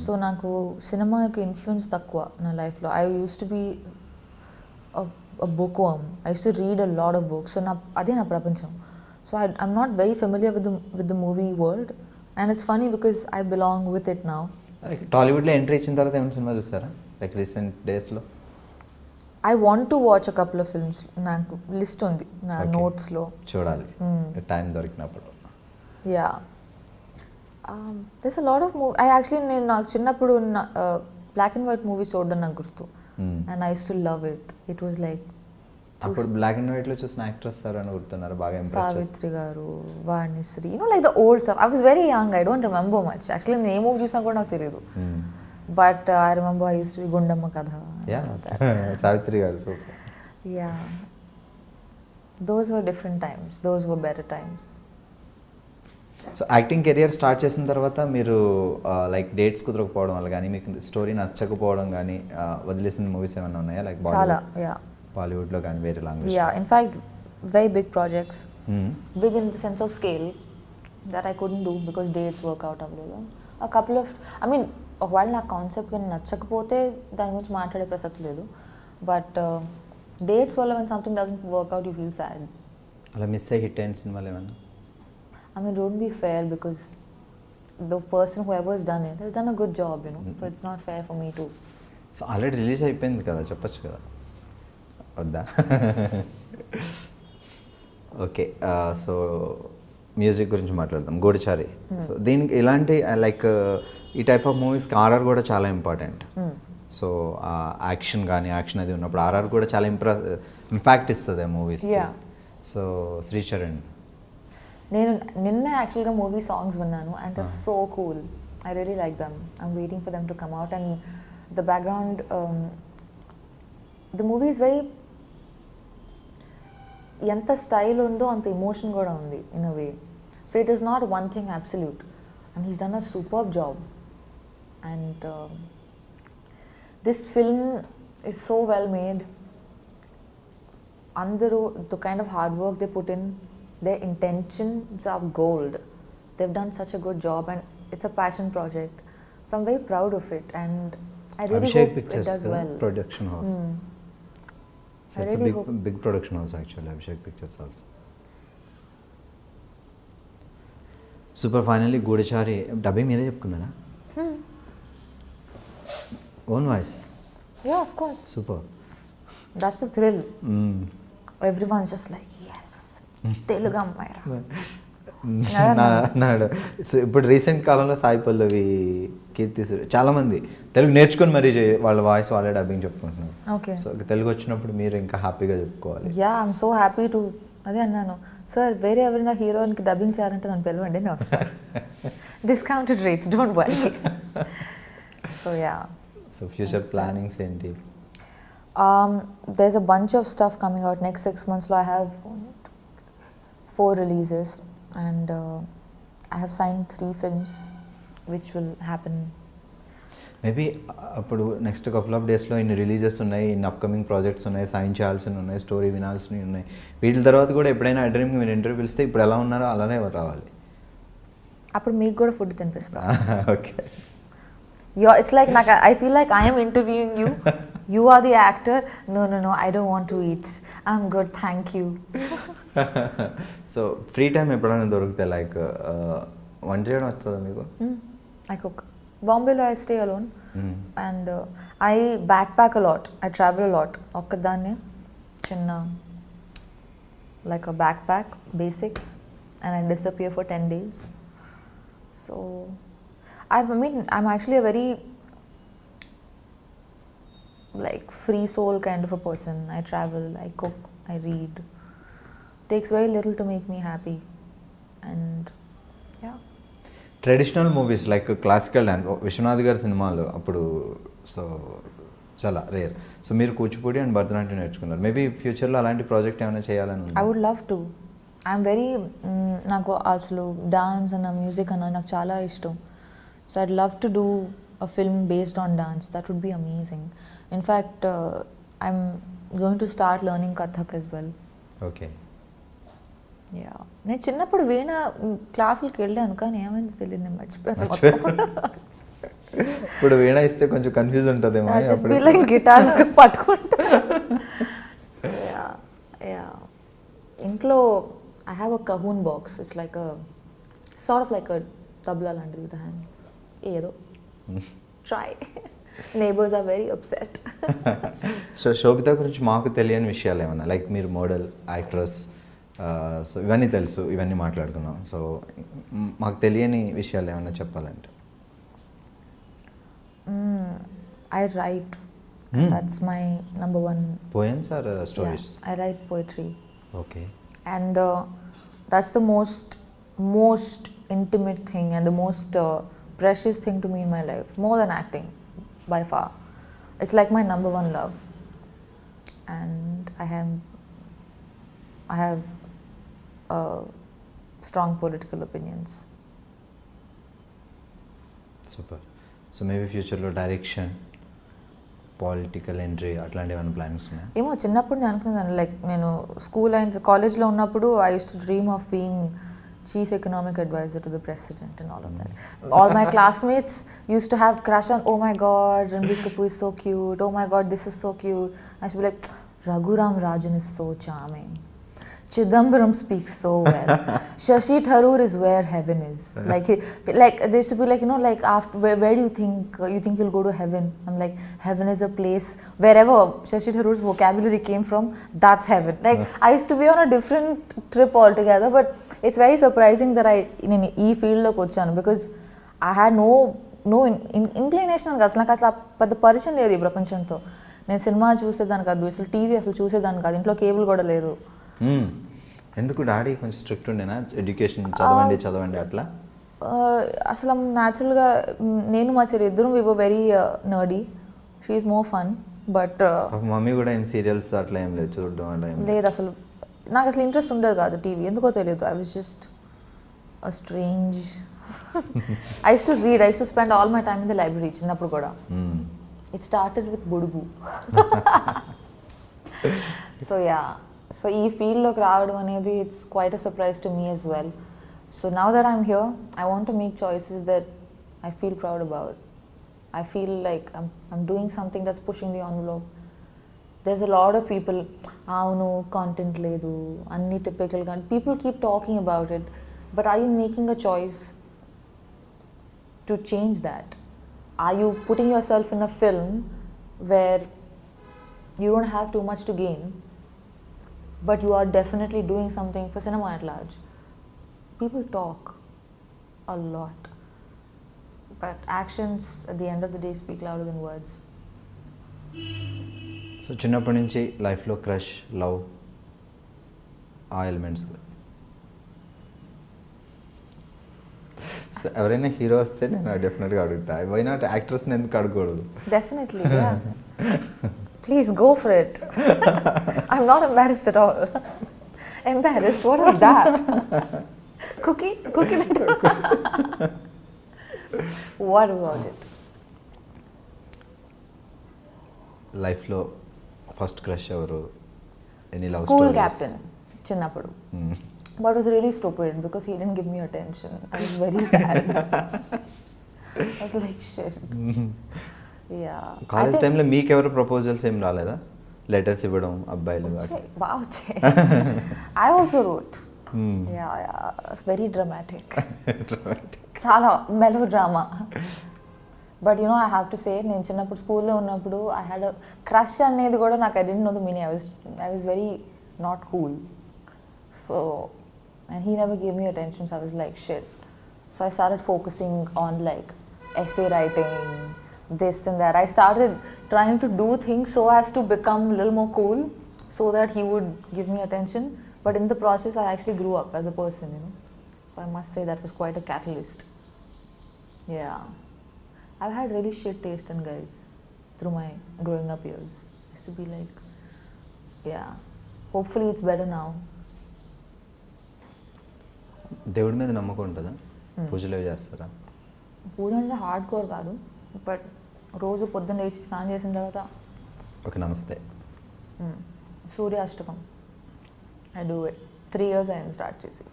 సో నాకు సినిమాకి ఇన్ఫ్లుయెన్స్ తక్కువ నా లైఫ్లో. I use to be a bookworm. I used to read a lot of books. So అదే నా ప్రపంచం. So I'm not very familiar with the movie world, and it's funny because I belong with it now. టాలీవుడ్లో entry ఇచ్చిన తర్వాత ఏమైనా cinema చూసారా like recent డేస్లో? I want to watch a couple of films. నాకు లిస్ట్ ఉంది నా నోట్స్లో, చూడాలి టైం దొరికినప్పుడు. Yeah. There's a lot of నేను నాకు చిన్నప్పుడు బ్లాక్ అండ్ వైట్ మూవీస్ చూడడం నాకు గుర్తు. And I used to love it. It was like అప్పుడు బ్లాక్ అండ్ వైట్ లో చూసిన యాక్ట్రెస్ సార్ అని గుర్తున్నారు బాగా? సావిత్రి గారు, Vanisri, like the old stuff. I was very young, I don't remember much. Actually నేను ఏ మూవీ చూసినా కూడా నాకు తెలియదు. But I remember I used to be Gundamma కథ. సావిత్రి గారు super. Yeah. Those were different times. Those were better times. So acting career start చేసిన తర్వాత మీరు లైక్ డేట్స్ కుదరకపోవడం వల్ల కానీ, మీకు స్టోరీ నచ్చకపోవడం కానీ, వదిలేసిన మూవీస్ ఏమైనా ఉన్నాయా లైక్ బాలీవుడ్లో కానీ వేరే language? In fact, very big projects. Big in the sense of scale that I couldn't do because dates work out అవ్వలేదు. A couple of, ఒకవేళ నా కాన్సెప్ట్ కానీ నచ్చకపోతే దాని గురించి మాట్లాడే ప్రసక్తి లేదు. బట్ డేట్స్ వల్ల when something doesn't work out you feel sad. అలా మిస్ అయ్యి హిట్ అయిన సినిమాలు ఏమన్నా? Don't be fair, because the person whoever has done it has done a good job, so it's not fair for me too. So already release అయిపోయింది కదా, చెప్పచ్చు కదా, వద్దా? ఓకే, సో మ్యూజిక్ గురించి మాట్లాడదాం. గూఢచారి. సో దీనికి ఇలాంటి లైక్ ఈ టైప్ ఆఫ్ మూవీస్కి ఆర్ఆర్ కూడా చాలా ఇంపార్టెంట్. సో యాక్షన్ కానీ, యాక్షన్ అది ఉన్నప్పుడు ఆర్ఆర్ కూడా చాలా ఇంపాక్ట్ ఇస్తుంది ఆ మూవీస్కి. సో శ్రీచరణ్, నేను నిన్న యాక్చువల్గా మూవీ సాంగ్స్ విన్నాను and it's so cool. I really like them. I'm waiting for them to come out. And the background, the movie is very, ఎంత స్టైల్ ఉందో అంత ఎమోషన్ కూడా ఉంది in a way. So it is not one thing absolute, and he's done a superb job. And this film is so well made. అందరూ the kind of hard work they put in, their intentions are gold. They've done such a good job, and it's a passion project. So I'm very proud of it, and I really hope it does well. Production house. So it's a big production house actually, Abhishek Pictures also. Super. Finally, Gudachari dubbing mere cheptunnara? Own voice? Yeah, of course. Super. That's the thrill. Everyone's just like, yes, Telugu అమ్మాయి. ఇప్పుడు recent కాలంలో సాయి పల్లవి, కీర్తి సురేష్ చాలామంది తెలుగు నేర్చుకొని మరీ వాళ్ళ voice వాళ్ళే dubbing చెప్పుకుంటున్నారు. Okay, so Telugu వచ్చినప్పుడు మీరు ఇంకా హ్యాపీగా చెప్పుకోవాలి. Yeah, I'm so happy to. అదే అన్నాను, సార్ వేరే ఎవరైనా హీరోయిన్కి డబ్బింగ్ చేయాలంటే నన్ను పిలవండి, నేను వస్తాను. Discounted rates, don't worry. So yeah. So future plannings ఏంటి? There's a bunch of stuff coming out next 6 months. So I have 4 releases, and I have signed 3 films, which will happen. Maybe అప్పుడు next couple of డేస్లో ఇన్ని releases ఉన్నాయి, ఇన్ని upcoming projects ఉన్నాయి, sign చేయాల్సినవి ఉన్నాయి, story వినాల్సినవి ఉన్నాయి. వీటి తర్వాత కూడా ఎప్పుడైనా iDreamకి మీరు ఇంటర్వ్యూ పిలిస్తే ఇప్పుడు ఎలా ఉన్నారో అలానే రావాలి. అప్పుడు మీకు కూడా ఫుడ్ తినిపిస్తా. Okay. It's like I feel like I am interviewing you. You are the actor. No, I don't want to eat. I'm good, thank you. So free time ఎప్పుడైనా దొరికితే లైక్ వంట చేయడం వస్తుందా మీకు? I cook. Bombay I stay alone, and I backpack a lot. I travel a lot. ఒక్కదాన్నే చిన్న like a backpack, basics, and I disappear for 10 days. So I'm actually a very like free soul kind of a person. I travel, I cook, I read. Takes very little to make me happy, and yeah. Traditional movies like classical dance Vishwanath గారి సినిమాలు అప్పుడు so చాలా rare. So మీరు Kuchipudi and Bharatanatyam నేర్చుకున్నారు. Maybe ఫ్యూచర్లో అలాంటి project ఏమైనా చేయాలని ఉంది? I would love to. I'm very నాకు అసలు డాన్స్ అన్న మ్యూజిక్ అన్న నాకు చాలా ఇష్టం. So I'd love to do a film based on dance. That would be amazing. In fact, I'm going to start learning Kathak as well. Okay. Yeah, నేను చిన్నప్పుడు వీణ క్లాసులకి వెళ్ళాను, కానీ ఏమైందో తెలియదు, నేను మర్చిపోయాను. ఇప్పుడు వీణ ఇస్తే కొంచెం కన్ఫ్యూజ్ ఉంటుందేమో. జస్ట్ బి లైక్ గిటార్ పట్టుకుంటా. యా, ఇంట్లో I have a cajon box. It's like a sort of like a tabla లాంటిది విత్ హ్యాండ్. ఏదో try. Neighbours are very upset. So Sobhita గురించి మాకు తెలియని విషయాలు ఏమన్నా, లైక్ మీరు మోడల్, యాక్ట్రెస్, సో ఇవన్నీ తెలుసు, ఇవన్నీ మాట్లాడుకున్నాం. సో మాకు తెలియని విషయాలు ఏమన్నా చెప్పాలంటే? I write. That's my number one. Poems or stories? Yeah, I write poetry. Okay. And that's the most intimate thing and the most precious thing to me in my life, more than acting by far. It's like my number one love, and I have strong political opinions. Super. So maybe ఫ్యూచర్లో direction, political entry అట్లాంటి ఏమైనా plans ఉన్నాయా? ఏమో, చిన్నప్పుడు నేను అనుకున్నాను, like నేను school అయిన కాలేజ్లో ఉన్నప్పుడు I use to dream of being chief economic advisor to the president and all of that. All my classmates used to have crush on, oh my god, Ranbir Kapoor is so cute, oh my god, this is so cute. I should be like, Raghuram Rajan is so charming, Chidambaram speaks so well, Shashi Tharoor is where heaven is. Like they should be like, you know, like after where do you think you'll go to heaven? I'm like, heaven is a place wherever Shashi Tharoor's vocabulary came from, that's heaven. Like I used to be on a different trip altogether, but it's very surprising that I in e field loki vachanu, because I had no inclination గా అసలు నాకు అసలు పెద్ద పరిచయం లేదు ఈ ప్రపంచంతో. నేను సినిమా చూసేదాన్ని కాదు, అసలు టీవీ అసలు చూసేదాన్ని కాదు, ఇంట్లో కేబుల్ కూడా లేదు. ఎందుకు డాడీ కొంచెం స్ట్రిక్ట్ ఉండేనా? ఎడ్యుకేషన్ చదవండి అట్లా? అసలు న్యాచురల్గా నేను మా చెల్లి ఇద్దరం we were very nerdy. She is more fun. But mummy కూడా ఏం సీరియల్స్ అట్లా ఏం లేదు చూడడం అలా లేదు. అసలు నాకు అసలు ఇంట్రెస్ట్ ఉండేది కాదు టీవీ, ఎందుకో తెలియదు. I was just a strange. I use to read, I use to spend all my time in the library చిన్నప్పుడు కూడా. It started with Budugu. So yeah, so ఈ ఫీల్డ్లోకి రావడం అనేది it's quite a surprise to me as well. So now that I'm here, I want to make choices that I feel proud about. I feel like I'm doing something that's pushing the envelope. There's a lot of people, no content ledu, anni typical content. People keep talking about it, but are you making a choice to change that? Are you putting yourself in a film where you don't have too much to gain, but you are definitely doing something for cinema at large? People talk a lot, but actions at the end of the day speak louder than words. So చిన్నప్పటి నుంచి లైఫ్లో crush, love, ఆ elements. So ఎవరైనా hero వస్తే నేను డెఫినెట్గా అడుగుతా, why not యాక్ట్రెస్ని ఎందుకు అడగకూడదు? Definitely, yeah. Please go for it. I'm not embarrassed at all. Embarrassed? What is that? Cookie? Cookie? What about it? లైఫ్లో ఫస్ట్ క్రష్ ఎవరు? Any love School stories? captain, చిన్నప్పుడు. But it was really stupid because he didn't give me attention. I was very sad. I was like, shit. Yeah. College టైంలో మీకు ఎవరు proposals ఏం రాలేదా? Letters ఇవ్వడం అబ్బాయిలు? Wow. I also wrote. Yeah. Very dramatic. చాలా melodrama. But you know, I have to say, నేను చిన్నప్పుడు స్కూల్లో ఉన్నప్పుడు I had a crush అనేది కూడా నాకు I didn't know the meaning. I was very not cool. So, and he never gave me attention, so I was like, shit. So I started focusing on like essay writing, this and that. I started trying to do things so as to become a little more cool so that he would give me attention. But in the process, I actually grew up as a person, you know. So I must say that was quite a catalyst. Yeah. I've had really shit taste in guys through my growing up years. I used to be like, yeah. Hopefully it's better now. దేవుడి మీద నమ్మకం ఉంటుందా? పూజలు అవి చేస్తారా? పూజ అంటే hard core కాదు, but రోజు పొద్దున్న లేచి స్నానం చేసిన తర్వాత ఓకే నమస్తే సూర్యాష్టకం ఐ డూ ఇట్ 3 years అయింది స్టార్ట్ చేసి.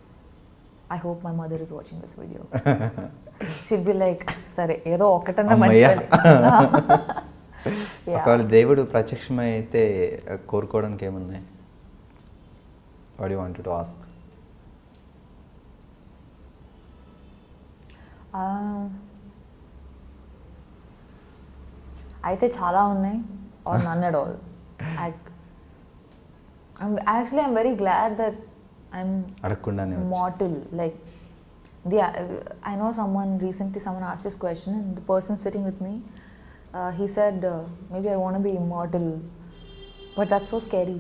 I hope my mother is watching this video. She'd be like సరే ఏదో ఒకటన్నా మంచిది. ఒకవేళ దేవుడు ప్రత్యక్షమై అయితే కోరుకోవడానికి ఏమున్నాయి? What you wanted to ask? అయితే చాలా ఉన్నాయి or none at all. Actually I'm very glad that I'm అడగకుండానే mortal. Like I know someone asked this question, and the person sitting with me, he said maybe I want to be immortal, but that's so scary.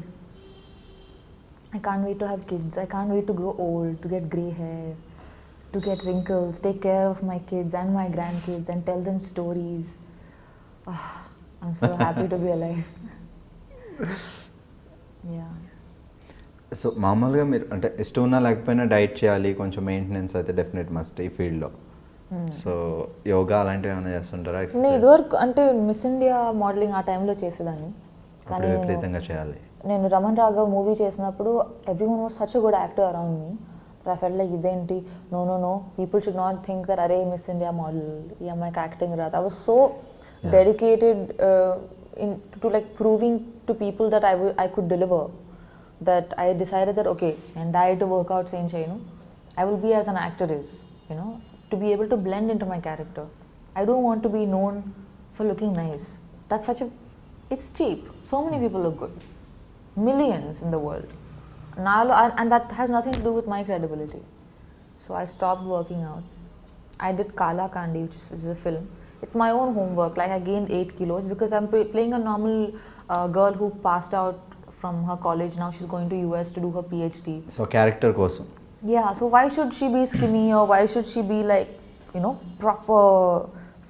I can't wait to have kids. I can't wait to grow old, to get grey hair, to get wrinkles, take care of my kids and my grandkids and tell them stories. I'm so happy to be alive. Yeah. So మామూలుగా మీరు అంటే ఇష్టం ఉన్నా లేకపోయినా diet చేయాలి, కొంచెం maintenance అయితే definite must ఈ ఫీల్డ్లో. సో యోగా అలాంటివి ఏమైనా చేస్తుంటారా? నేను ఇదివరకు అంటే మిస్ ఇండియా మోడలింగ్ ఆ టైంలో చేసేదాన్ని. కానీ విపరీతంగా చేయాలి. నేను రమణ్ రాఘవ్ మూవీ చేసినప్పుడు everyone was such a good actor around me. I felt like ఇదేంటి no people should not think that అరే మిస్ ఇండియా మోడల్ ఈ అమ్మాయికి యాక్టింగ్ రాదు. I was so dedicated to like proving to people that I could deliver, that I decided that okay, and diet workouts ఏం చేయను, I will be as an actor is, you know, to be able to blend into my character. I don't want to be known for looking nice. That's such a, it's cheap. So many people look good, millions in the world. And that has nothing to do with my credibility. So I stopped working out. I did Kala Kandi, which is a film. It's my own homework. Like I gained 8 kilos because I'm playing a normal girl who passed out from her college. Now she's going to US to do her PhD. So character కోసం. Yeah, so why should she be skinny or why should she be like, you know, proper,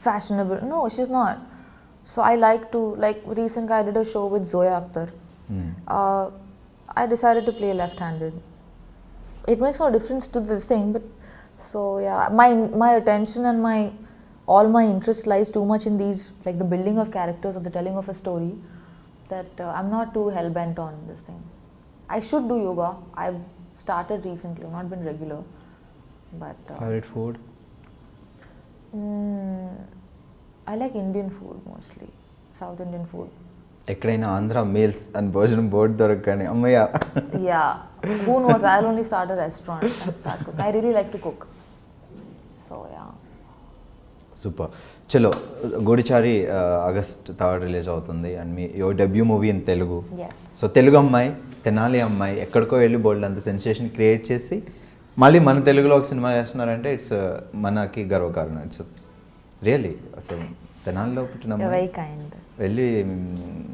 fashionable? No, she's not. So I like to, like recently I did a show with Zoya Akhtar. I decided to play left-handed. It makes no difference to this thing, but so yeah, my attention and all my interest lies too much in these, like the building of characters or the telling of a story, that I'm not too hell-bent on this thing. I should do yoga. I've started recently. I've not been regular, but favorite food? I like Indian food mostly, South Indian food. ఎక్కడైనా Andhra meals and భోజనం board దొరకగానే అమ్మయ్య. Yeah, who knows? I'll only start a restaurant and start cooking. I really like to cook. So yeah. Super. చలో గూడిచారి August 3rd release అవుతుంది and me your debut movie in Telugu. So Telugu అమ్మాయి, తెనాలి అమ్మాయి ఎక్కడికో వెళ్ళి బోల్డ్ అంత sensation create చేసి మళ్ళీ మన తెలుగులో ఒక సినిమా చేస్తున్నారంటే ఇట్స్ మనకి గర్వకారణం. ఇట్స్ రియల్లీ అసలు తెనాలిలో పుట్టిన అమ్మాయి వెళ్ళి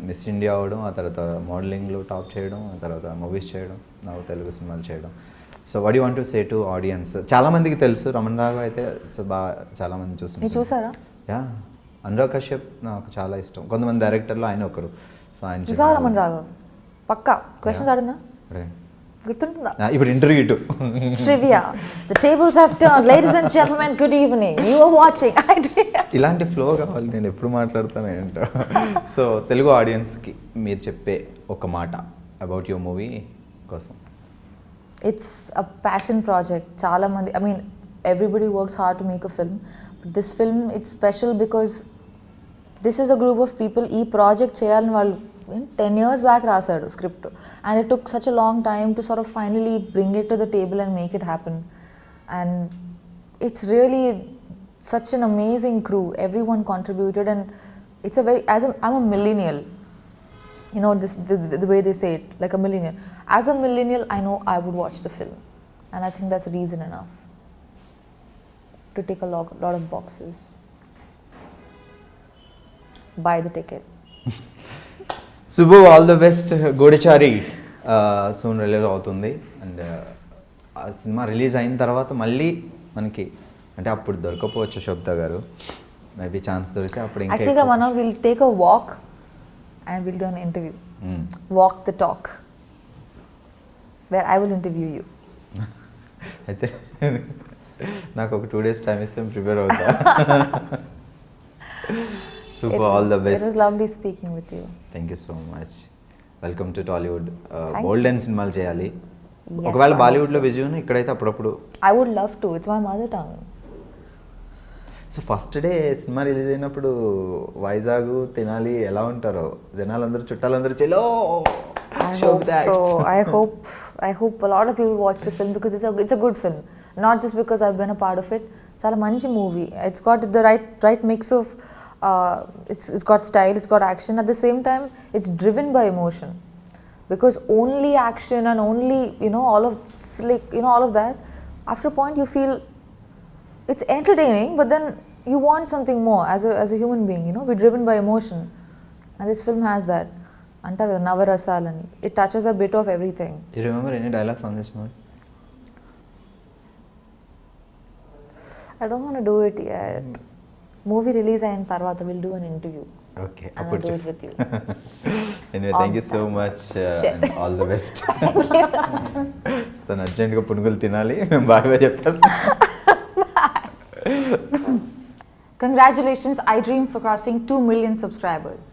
మిస్ ఇండియా అవ్వడం, ఆ తర్వాత మోడలింగ్లో టాప్ చేయడం, ఆ తర్వాత మూవీస్ చేయడం, నాకు తెలుగు సినిమాలు చేయడం. So what you want to say to audience? చాలా మందికి తెలుసు రమణ్ రాఘవ్ అయితే, సో బాగా చాలా మంది చూసారా? యా, అనురాగ్ కశ్యప్ నాకు చాలా ఇష్టం. కొంతమంది డైరెక్టర్లో ఆయన ఒకరు. సో ఆయన చూసావా రమణ్ రాఘవ్? పక్కా క్వశ్చన్స్ అడిగినా అడగండి. గుర్తుంటుందా? ఇప్పుడు ఇంటర్వ్యూ ఇటు Trivia. The tables have turned. Ladies and gentlemen, good evening. You are watching iDream. ఇలాంటి ఫ్లో కావాలి, నేను ఎప్పుడు మాట్లాడతాను ఏంటో. సో తెలుగు ఆడియన్స్కి మీరు చెప్పే ఒక మాట అబౌట్ యువర్ మూవీ కోసం. It's a passion project. Chala mandi, I mean, everybody works hard to make a film. But this film, it's special because this is a group of people. ఈ project చేయాలని వాళ్ళు 10 years back రాశాడు script, and it took such a long time to sort of finally bring it to the table and make it happen. And it's really such an amazing crew. Everyone contributed, and it's a very, I'm a millennial, you know, this the way they say it, like a millennial. As a millennial, I know I would watch the film, and I think that's reason enough to take a lot of boxes. Buy the ticket. Shubhu, all the best. Goodachari soon release అవుతుంది, and ఆ సినిమా release అయిన తర్వాత మళ్ళీ మనకి అంటే అప్పుడు దొరకపోవచ్చు శోభిత గారు, మేబీ ఛాన్స్ దొరికితే అప్పుడు ఇంకా Actually, మనం will take a walk and we'll do an interview. Walk the talk, where I will interview you. అయితే నాకు ఒక 2 days టైం ఇస్తే ప్రిపేర్ అవుతా. Super, all the best. It was lovely speaking with you. Thank you so much. Welcome to Tollywood. Golden సినిమాలు చేయాలి. Yes, ఒకవేళ I బాలీవుడ్లో busy ఉన్నా ఇక్కడైతే అప్పుడప్పుడు. I would love to. It's my mother tongue. So first day cinema release అయినప్పుడు వైజాగ్ తినాలి ఎలా ఉంటారో జనాలందరూ చుట్టాలందరూ చెలో. I hope so. I hope a lot of people watch the film because it's a good film. Not just because I've been a part of it. Chala manchi movie. It's got the right mix of it's got style, it's got action. At the same time, it's driven by emotion. Because only action and only, you know, all of slick, you know, all of that, after a point you feel it's entertaining, but then you want something more as a human being, you know. We're driven by emotion, and this film has that. Antaru Navarasalani. It touches a bit of everything. Do you remember any dialogue from this movie? I don't want to do it yet. Movie release ayin tarvata we'll do an interview. Okay, And I'll do it with you. Anyway, thank you so much and all the best. తను అర్జెంట్గా పునుగులు తినాలి, మేము బాగా చెప్పేస్తాం. Congratulations, iDream, for crossing 2 million subscribers.